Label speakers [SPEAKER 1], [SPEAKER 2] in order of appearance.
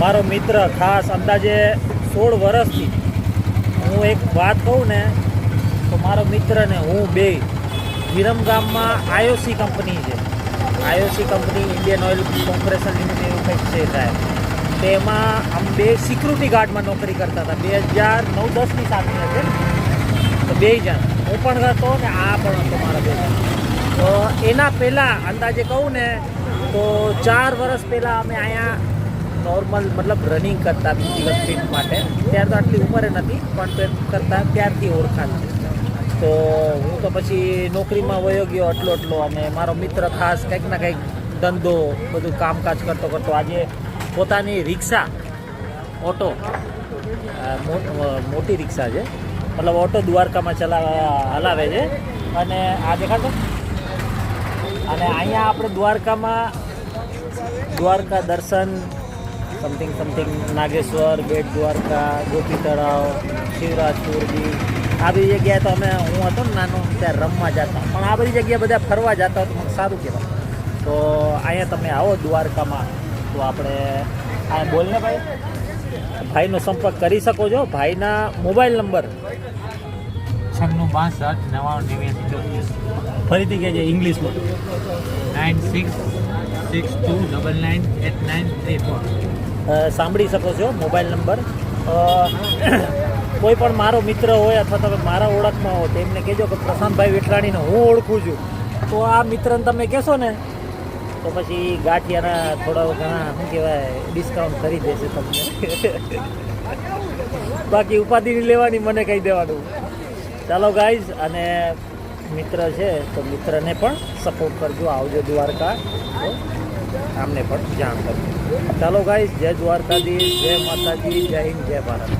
[SPEAKER 1] મારો મિત્ર ખાસ અંદાજે 16 વર્ષથી હું એક વાત કહું ને તો મારો મિત્ર ને હું બે વિરમગામમાં આઈઓસી કંપની છે. IOC company Indian oil corporation limited એવું કંઈક છે સાહેબ. તેમાં આમ બે સિક્યુરિટી ગાર્ડમાં નોકરી કરતા હતા. 2009-10ની સાથે હતી તો બે જણ, હું પણ હતો ને આ પણ હતો મારા બે જણ. તો એના પહેલાં અંદાજે કહું ને તો 4 વર્ષ પહેલાં અમે અહીંયા નોર્મલ મતલબ રનિંગ કરતા ફિઝિકલ ફિટ માટે. ત્યારે તો આટલી ઉંમરે નથી પણ કરતા ત્યારથી ઓળખાણ છે. તો હું તો પછી નોકરીમાં વયો ગયો એટલો અને મારો મિત્ર ખાસ કંઈક ના કંઈક ધંધો બધું કામકાજ કરતો આજે પોતાની રિક્ષા ઓટો મોટી રિક્ષા છે, મતલબ ઓટો દ્વારકામાં હલાવે છે. અને આ દેખાડો. અને અહીંયા આપણે દ્વારકા દર્શન સમથિંગ નાગેશ્વર, બેટ દ્વારકા, ગોપી તળાવ, શિવરાજપુર બીચ, આ બધી જગ્યાએ તો હું હતો ને નાનો ત્યારે રમવા જતા, પણ આ બધી જગ્યાએ બધા ફરવા જતા તો મને સારું કહેવાય. તો અહીંયા તમે આવો દ્વારકામાં તો આપણે આ બોલને ભાઈનો સંપર્ક કરી શકો છો. ભાઈના મોબાઈલ નંબર
[SPEAKER 2] 9662998984.
[SPEAKER 1] ફરીથી કહેજે ઇંગ્લિશમાં.
[SPEAKER 2] 9662998934.
[SPEAKER 1] સાંભળી શકો છો મોબાઈલ નંબર. કોઈ પણ મારો મિત્ર હોય અથવા તમે મારા ઓળખમાં હો તો એમને કહેજો કે પ્રશાંતભાઈ વેટલાણીને હું ઓળખું છું. તો આ મિત્રને તમે કહેશો ને તો પછી ગાંઠિયાના થોડા ઘણા શું કહેવાય ડિસ્કાઉન્ટ કરી દેશે તમને. બાકી ઉપાધિ નહીં લેવાની, મને કહી દેવાનું. ચાલો ગાઈઝ, અને મિત્ર છે તો મિત્રને પણ સપોર્ટ કરજો. આવજો દ્વારકા તો આમને પણ જાણ કરજો. ચાલો ગાઈઝ, જય દ્વારકાધીશ, જય માતાજી, જય હિન્દ, જય ભારત.